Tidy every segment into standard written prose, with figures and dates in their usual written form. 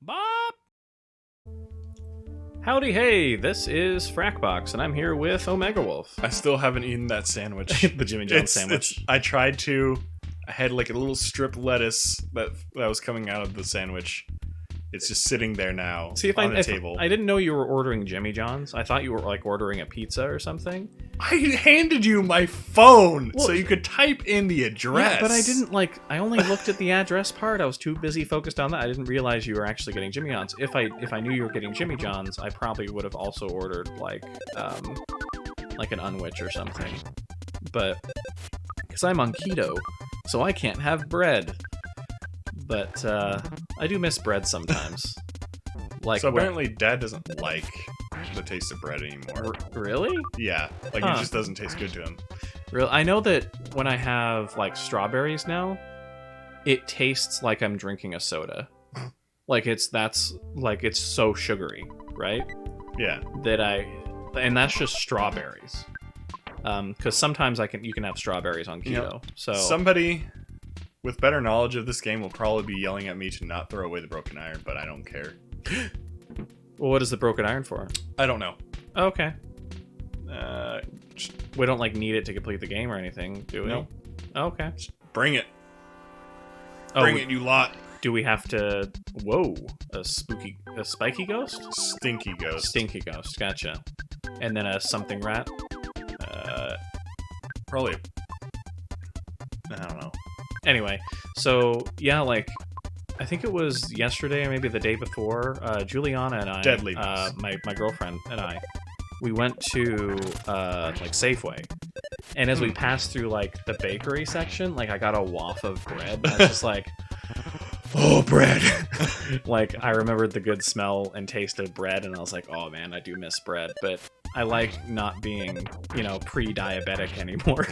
Bop! Howdy hey, this is Frakbox, and I'm here with Omegawolf. I still haven't eaten that sandwich. The Jimmy John's sandwich. I tried to. I had like a little strip lettuce that was coming out of the sandwich. It's just sitting there now on the table. I didn't know you were ordering Jimmy John's. I thought you were like ordering a pizza or something. I handed you my phone so you could type in the address. Yeah, but I didn't I only looked at the address part. I was too busy focused on that. I didn't realize you were actually getting Jimmy John's. If I knew you were getting Jimmy John's, I probably would have also ordered like an unwich or something. But because I'm on keto, so I can't have bread. But I do miss bread sometimes. So apparently Dad doesn't like the taste of bread anymore. Really? Yeah, it just doesn't taste good to him. I know that when I have like strawberries now, it tastes like I'm drinking a soda. It's so sugary, right? Yeah. And that's just strawberries. Because sometimes you can have strawberries on keto. So somebody with better knowledge of this game will probably be yelling at me to not throw away the broken iron, but I don't care. Well, what is the broken iron for? I don't know. Oh, okay. We don't need it to complete the game or anything, do we? No. Oh, okay. Just bring it. Bring it, you lot. Do we have to... Whoa. A spiky ghost? Stinky ghost. Stinky ghost, gotcha. And then a something rat? Probably... I don't know. Anyway, so, yeah, I think it was yesterday or maybe the day before, Juliana and I... Deadly. My girlfriend and I, we went to, Safeway. And as we passed through, the bakery section, I got a waft of bread. I was just like... Oh, bread! I remembered the good smell and taste of bread, and I was like, oh man, I do miss bread. But I like not being, pre-diabetic anymore.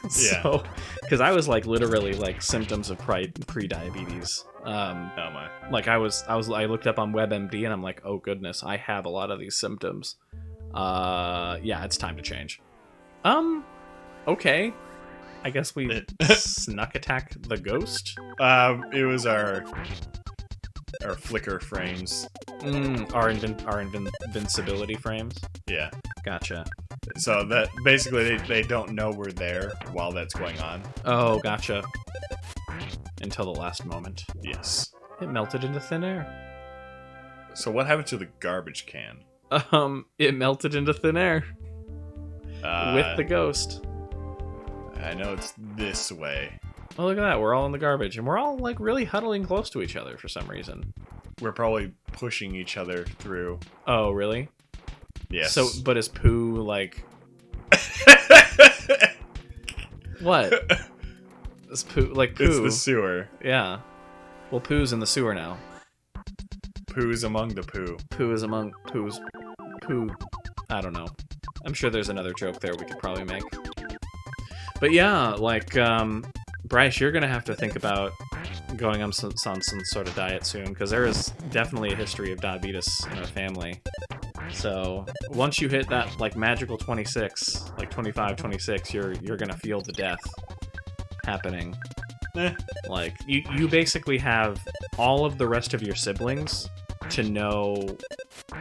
So, because I was literally symptoms of pre-diabetes. Oh my! I looked up on WebMD, and I'm like, oh goodness, I have a lot of these symptoms. Yeah, it's time to change. Okay. I guess we snuck attack the ghost. It was our flicker frames. Our invincibility frames. Yeah, gotcha. So that basically they don't know we're there while that's going on. Oh, gotcha. Until the last moment. Yes. It melted into thin air. So what happened to the garbage can? It melted into thin air. With the ghost. I know it's this way. Oh, look at that. We're all in the garbage. And we're all, really huddling close to each other for some reason. We're probably pushing each other through. Oh, really? Yes. So, but is poo, What? Is poo, poo? It's the sewer. Yeah. Well, poo's in the sewer now. Poo's among the poo. Poo is among poo's... Poo... I don't know. I'm sure there's another joke there we could probably make. But yeah, Bryce, you're going to have to think about going on some sort of diet soon, because there is definitely a history of diabetes in our family. So once you hit that, magical 26, 25, 26, you're going to feel the death happening. You basically have all of the rest of your siblings to know,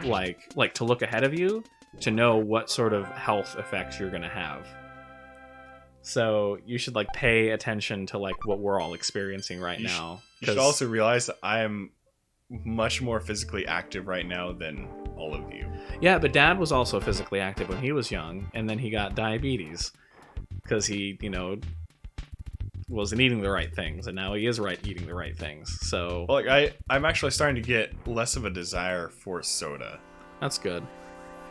to look ahead of you, to know what sort of health effects you're going to have. So you should pay attention to what we're all experiencing right now. You should also realize that I am much more physically active right now than all of you. Yeah, but Dad was also physically active when he was young, and then he got diabetes because he, wasn't eating the right things, and now he is eating the right things. So I'm actually starting to get less of a desire for soda. That's good.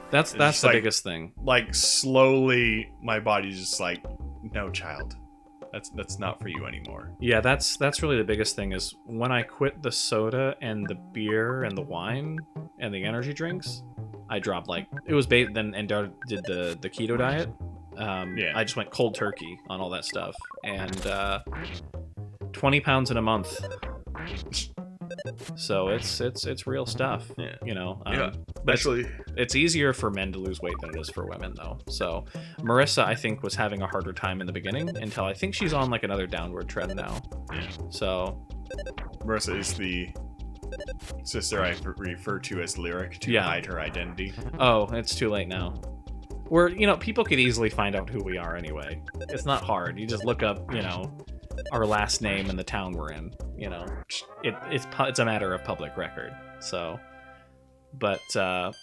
That's the biggest thing. Slowly, my body's just no, child, that's not for you anymore. Yeah, that's really the biggest thing is when I quit the soda and the beer and the wine and the energy drinks, I dropped it was then and did the keto diet. Yeah. I just went cold turkey on all that stuff, and 20 pounds in a month. So it's real stuff. Yeah. Yeah. Actually, it's easier for men to lose weight than it is for women, though. So Marissa, I think, was having a harder time in the beginning until I think she's on another downward trend now. Yeah. So Marissa is the sister I refer to as Lyric to hide her identity. Oh, it's too late now. People could easily find out who we are anyway. It's not hard. You just look up, our last name and the town we're in. It's a matter of public record. So, but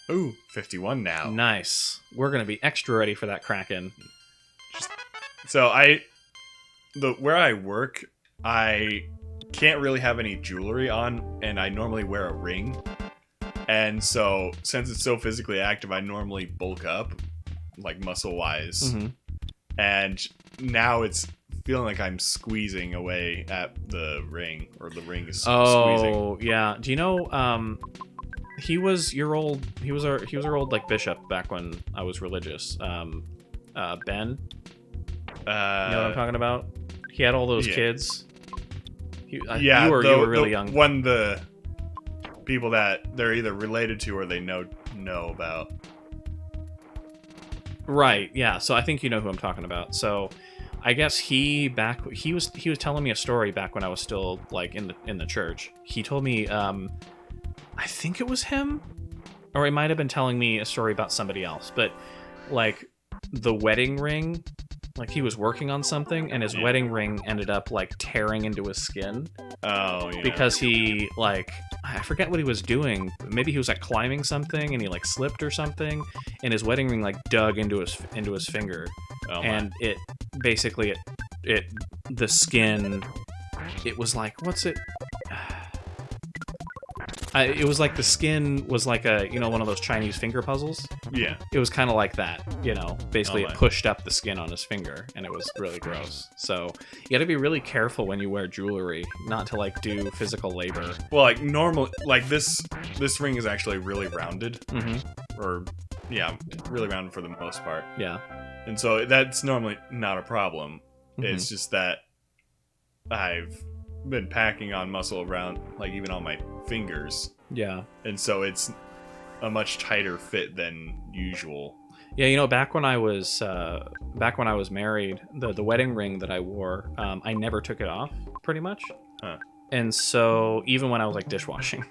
ooh, 51 now. Nice. We're gonna be extra ready for that Kraken. So where I work, I can't really have any jewelry on, and I normally wear a ring. And so, since it's so physically active, I normally bulk up, like muscle-wise. Mm-hmm. And now it's feeling like I'm squeezing away at the ring, or the ring is squeezing. Oh, yeah. Do you know, he was our old, like, bishop back when I was religious. Ben? You know what I'm talking about? He had all those kids. You were really young. One the people that they're either related to or they know about. Right. Yeah. So I think you know who I'm talking about. So I guess he was telling me a story back when I was still like in the church. He told me I think it was him, or he might have been telling me a story about somebody else. But like the wedding ring. Like, he was working on something, and his wedding ring ended up, like, tearing into his skin. Oh, yeah. Because he, like, I forget what he was doing. Maybe he was, like, climbing something, and he, like, slipped or something, and his wedding ring, like, dug into his finger. Oh, and it, basically, the skin, it was like, what's it? It was like the skin was like one of those Chinese finger puzzles. Yeah. It was kind of like that, Basically, it pushed up the skin on his finger, and it was really gross. So you got to be really careful when you wear jewelry, not to like do physical labor. Well, like normal, like this ring is actually really rounded, or really rounded for the most part. Yeah. And so that's normally not a problem. It's just that I've been packing on muscle around, like even on my fingers. Yeah. And so it's a much tighter fit than usual. Yeah, back when I was married, the wedding ring that I wore, I never took it off, pretty much. Huh. And so even when I was like dishwashing,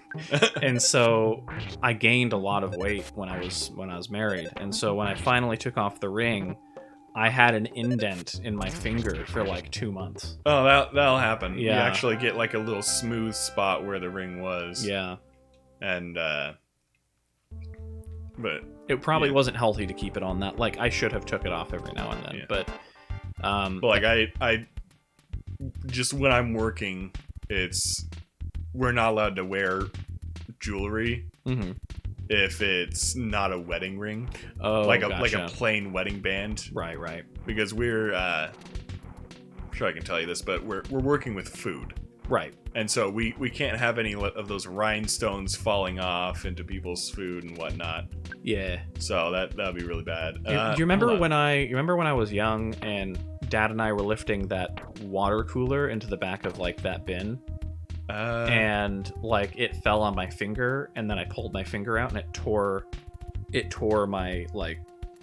and so I gained a lot of weight when I was married. And so when I finally took off the ring, I had an indent in my finger for like 2 months. Oh, that'll happen. Yeah. You actually get like a little smooth spot where the ring was. Yeah. And but it probably wasn't healthy to keep it on that. Like, I should have took it off every now and then. Yeah. But like I just when I'm working, we're not allowed to wear jewelry. Mm-hmm. If it's not a wedding ring, like a plain wedding band, right? Because we're, I'm sure I can tell you this, but we're working with food, right? And so we can't have any of those rhinestones falling off into people's food and whatnot. Yeah. So that'd be really bad. Do you remember when I was young and Dad and I were lifting that water cooler into the back of like that bin? And like it fell on my finger, and then I pulled my finger out and it tore my like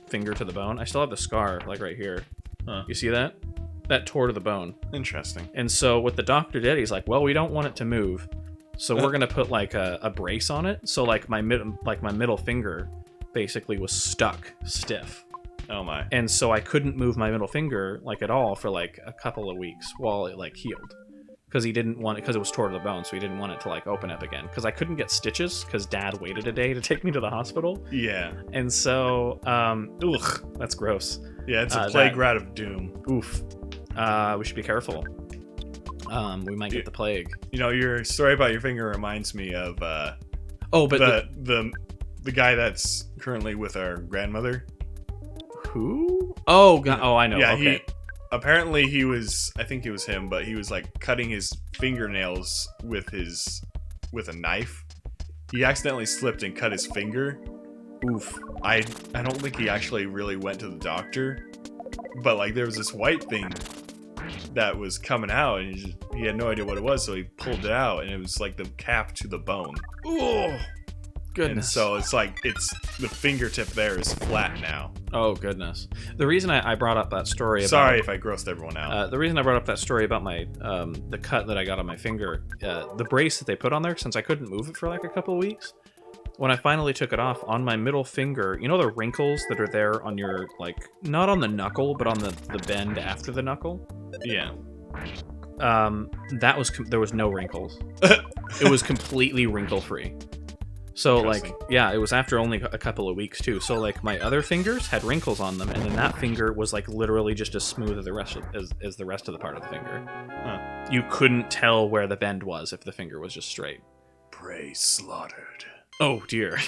finger to the bone. I still have the scar like right here. Huh. You see that? That tore to the bone. Interesting. And so what the doctor did, he's like, well, we don't want it to move, so we're gonna put like a brace on it. So like my middle finger basically was stuck stiff. Oh my. And so I couldn't move my middle finger like at all for like a couple of weeks while it like healed. Because he didn't want it, because it was tore to the bone, so he didn't want it to like open up again. Because I couldn't get stitches, because Dad waited a day to take me to the hospital. Yeah. And so, that's gross. Yeah, it's a playground of doom. Oof. We should be careful. We might get the plague. Your story about your finger reminds me of the guy that's currently with our grandmother. Who? Oh, God. Oh, I know. Yeah, okay. Apparently I think it was him, but he was like cutting his fingernails with a knife. He accidentally slipped and cut his finger. Oof. I don't think he actually really went to the doctor, but like there was this white thing that was coming out, and he had no idea what it was, so he pulled it out, and it was like the cap to the bone. Oh, Goodness. And so it's like the fingertip there is flat now. Oh, goodness. The reason I brought up that story about... Sorry if I grossed everyone out. The reason I brought up that story about my the cut that I got on my finger, the brace that they put on there, since I couldn't move it for like a couple of weeks, when I finally took it off, on my middle finger, you know the wrinkles that are there on your, like, not on the knuckle, but on the bend after the knuckle? Yeah. There was no wrinkles. It was completely wrinkle-free. So, like, yeah, it was after only a couple of weeks, too. So, like, my other fingers had wrinkles on them, and then that finger was, like, literally just as smooth as the rest of the part of the finger. Huh. You couldn't tell where the bend was if the finger was just straight. Prey slaughtered. Oh, dear.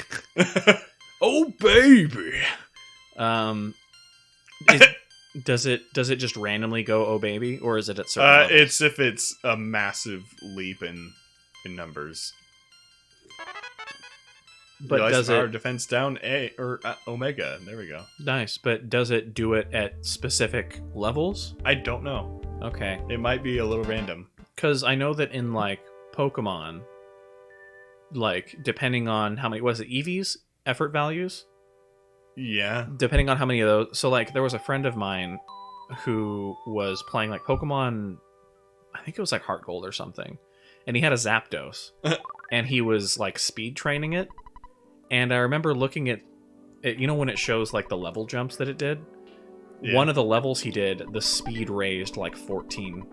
Oh, baby! Does it just randomly go, oh, baby? Or is it at certain levels? It's if it's a massive leap in numbers. But does power it defense down Omega? There we go. Nice, but does it do it at specific levels? I don't know. Okay, It might be a little random. because I know that in like Pokemon, like depending on how many was it EVs effort values, Yeah. depending on how many of those. So like there was a friend of mine who was playing like Pokemon, I think it was like Heart Gold or something, and he had a Zapdos, and he was like speed training it. And I remember looking at it, you know, when it shows like the level jumps that it did. Yeah. One of the levels he did, the speed raised like 14.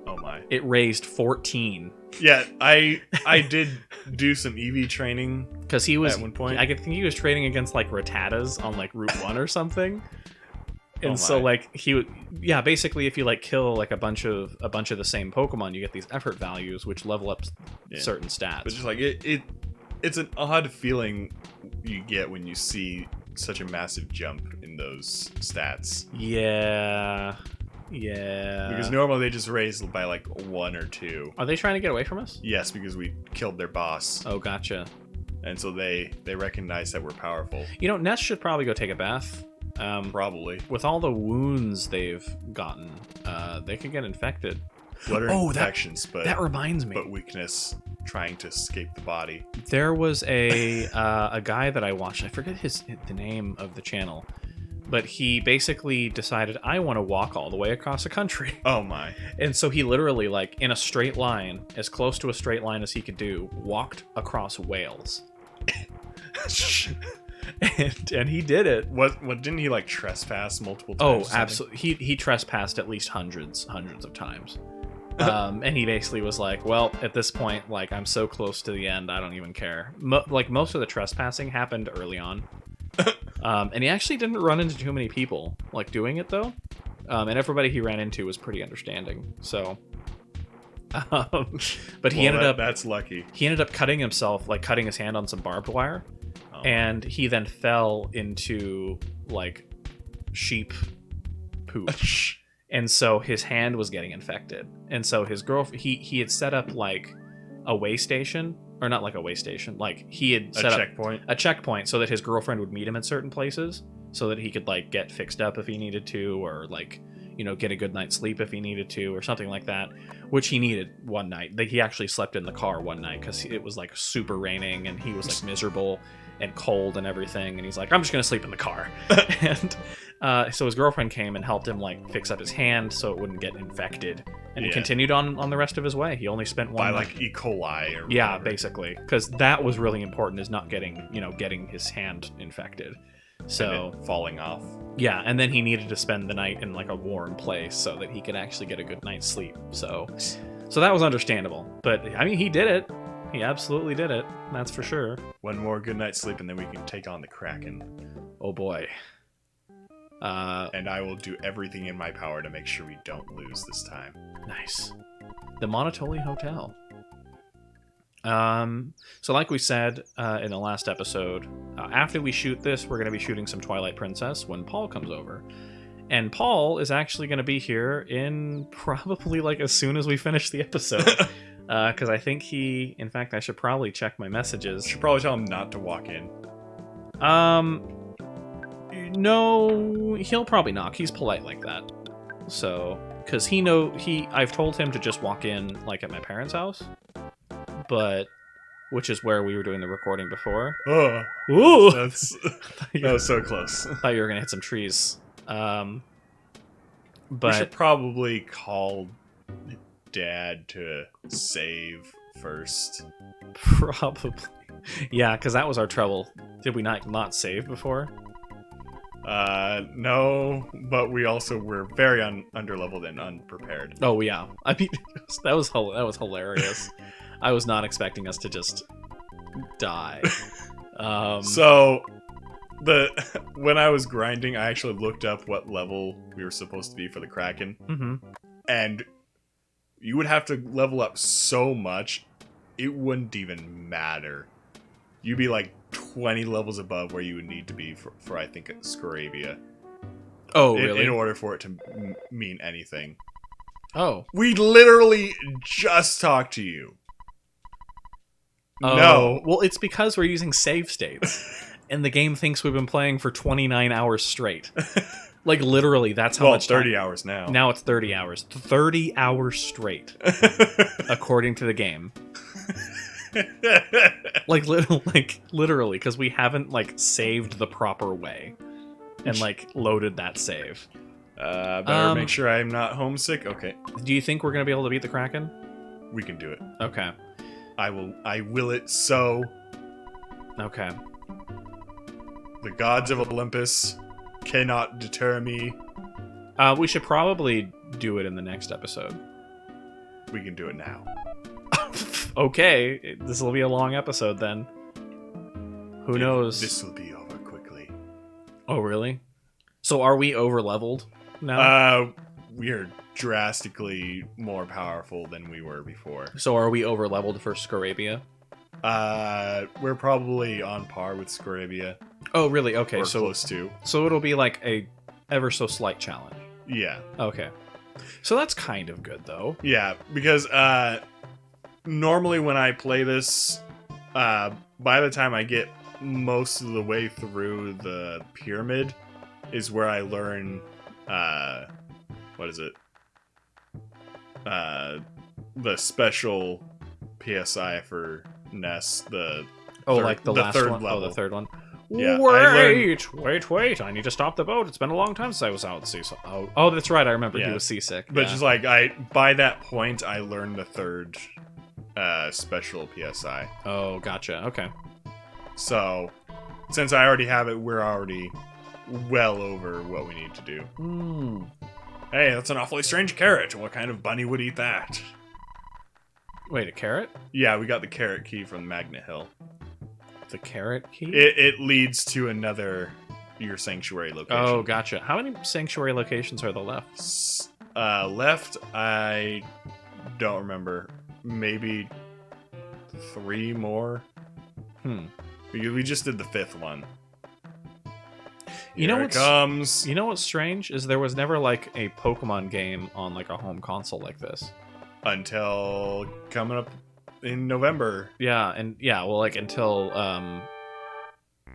Oh my. It raised 14 Yeah, I did do some EV training because he was at one point. I could think he was training against like Rattatas on like Route 1 or something. And Oh so my. like he would, yeah, basically if you like kill like a bunch of the same Pokemon, you get these effort values which level up certain stats. But just like it's an odd feeling you get when you see such a massive jump in those stats. Yeah. Because normally they just raise by like 1 or 2. Are they trying to get away from us? Yes, because we killed their boss. Oh, gotcha. And so they recognize that we're powerful. You know, Ness should probably go take a bath. Probably. With all the wounds they've gotten, they could get infected. What are infections, that reminds me. but weakness trying to escape the body. There was a guy that I watched. I forget the name of the channel, but he basically decided, I want to walk all the way across the country. Oh my. And so he literally, like, in a straight line, as close to a straight line as he could do, walked across Wales. and he did it. What didn't he like trespass multiple times? Oh, absolutely. He trespassed at least hundreds of times. And he basically was like, well, at this point, like, I'm so close to the end, I don't even care. Like, most of the trespassing happened early on. And he actually didn't run into too many people, like, doing it, though. And everybody he ran into was pretty understanding, so... but he ended up... That's lucky. He ended up cutting himself, like, cutting his hand on some barbed wire. Oh. And he then fell into, like, sheep poop. And so his hand was getting infected. And so his girlfriend, he had set up like a way station, or not like a way station, like he had set up a checkpoint so that his girlfriend would meet him at certain places so that he could like get fixed up if he needed to, or like, you know, get a good night's sleep if he needed to, or something like that, which he needed one night. He actually slept in the car one night because it was like super raining and he was like miserable and cold and everything, and he's like, I'm just gonna sleep in the car. And so his girlfriend came and helped him like fix up his hand so it wouldn't get infected, and he continued on the rest of his way. He only spent one by like E. coli or yeah, whatever. basically, because that was really important, is not getting his hand infected. So and falling off. Yeah, and then he needed to spend the night in like a warm place so that he could actually get a good night's sleep. So that was understandable. But I mean, he did it. He absolutely did it. That's for sure. One more good night's sleep, and then we can take on the Kraken. Oh boy. And I will do everything in my power to make sure we don't lose this time. Nice. The Monotoli Hotel. So like we said in the last episode, after we shoot this, we're going to be shooting some Twilight Princess when Paul comes over. And Paul is actually going to be here in probably like as soon as we finish the episode. Because I think in fact, I should probably check my messages. Should probably tell him not to walk in. No, he'll probably knock. He's polite like that. So, because I've told him to just walk in like at my parents' house. But which is where we were doing the recording before. Oh, Ooh! that was so close. I thought you were going to hit some trees. We But should probably call Dad to save first. probably... Yeah, because that was our trouble. Did we not save before? No, but we also were very underleveled and unprepared. Oh, yeah. I mean, that was hilarious. I was not expecting us to just die. So, when I was grinding, I actually looked up what level we were supposed to be for the Kraken. Mm-hmm. And you would have to level up so much, it wouldn't even matter. You'd be like 20 levels above where you would need to be for I think, Scarabia. Oh, really? In order for it to mean anything. Oh. We literally just talked to you. Oh. No. Well, it's because we're using save states. And the game thinks we've been playing for 29 hours straight. Like, literally, that's how much 30 time. hours now. Now it's 30 hours. 30 hours straight, according to the game. Like literally, because we haven't, like, saved the proper way. And, like, loaded that save. Better make sure I'm not homesick. Okay. Do you think we're going to be able to beat the Kraken? We can do it. Okay. I will it so. Okay. The gods of Olympus cannot deter me. We should probably do it in the next episode. We can do it now. Okay, this will be a long episode then. Who knows? This will be over quickly. Oh, really? So are we over-leveled now? We are drastically more powerful than we were before. So are we over-leveled for Scarabia? We're probably on par with Scarabia. Oh, really? Okay, or so close to. So it'll be like a ever so slight challenge. Yeah. Okay. So that's kind of good, though. Yeah, because normally when I play this, by the time I get most of the way through the pyramid, is where I learn, what is it? The special PSI for Ness. The last third one. level. Oh, the third one. Yeah, Wait! I need to stop the boat. It's been a long time since I was out seasick. Oh, that's right. I remember he was seasick. But yeah. just like by that point, I learned the third special PSI. Oh, gotcha. Okay. So, since I already have it, we're already well over what we need to do. Mm. Hey, that's an awfully strange carrot. What kind of bunny would eat that? Wait, a carrot? Yeah, we got the carrot key from Magnet Hill. The carrot key? It leads to your sanctuary location. Oh, gotcha. How many sanctuary locations are there left? Left, I don't remember. Maybe 3 more. We just did the 5th one. You know Here it comes. You know what's strange is there was never like a Pokemon game on like a home console like this until coming up in November. Yeah, and well, like until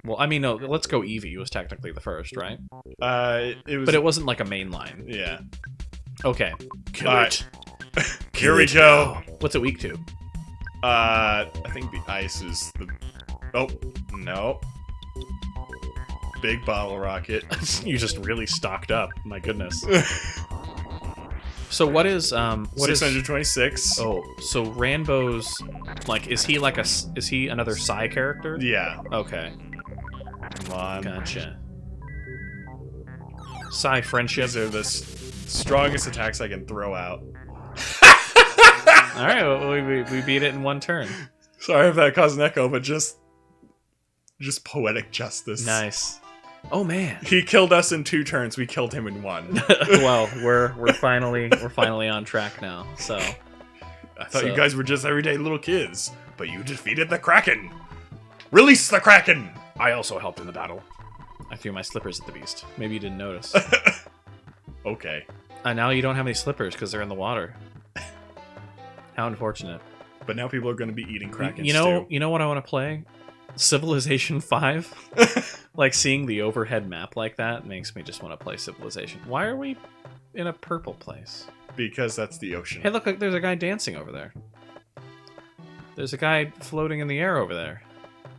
well, I mean, no, Let's Go Eevee was technically the first, right? It was, but it wasn't like a mainline. Yeah. Okay. Kirito. What's it weak to? I think the ice is the. Oh no. Big bottle rocket. You just really stocked up. My goodness. So what is 626? Oh, so Ranbo's like is he another Psy character? Yeah. Okay. Come on. Gotcha. Psy friendship. These are the strongest attacks I can throw out. All right, well, we beat it in one turn. Sorry if that caused an echo, but just poetic justice. Nice. Oh man, he killed us in 2 turns. We killed him in 1. Well, we're finally on track now. So I thought you guys were just everyday little kids, but you defeated the Kraken. Release the Kraken. I also helped in the battle. I threw my slippers at the beast. Maybe you didn't notice. Okay. Now you don't have any slippers because they're in the water. How unfortunate. But now people are going to be eating Krakens too. You know what I want to play? Civilization 5. Like seeing the overhead map like that makes me just want to play Civilization. Why are we in a purple place? Because that's the ocean. Hey, look, there's a guy dancing over there. There's a guy floating in the air over there.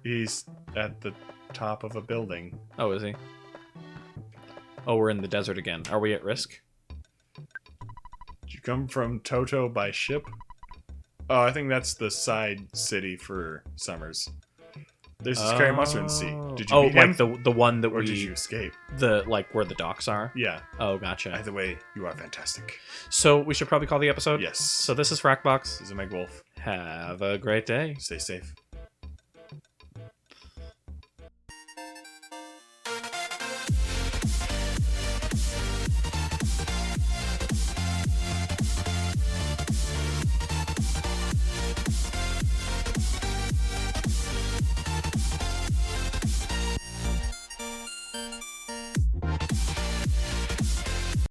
He's at the top of a building. Oh, is he? Oh, we're in the desert again. Are we at risk? Did you come from Toto by ship? Oh, I think that's the side city for Summers. There's a scary monster in the sea. Did you meet him? Like the one that Or did you escape? The like where the docks are? Yeah. Oh, gotcha. Either way, you are fantastic. So we should probably call the episode? Yes. So this is Frakbox. This is Omegawolf. Have a great day. Stay safe.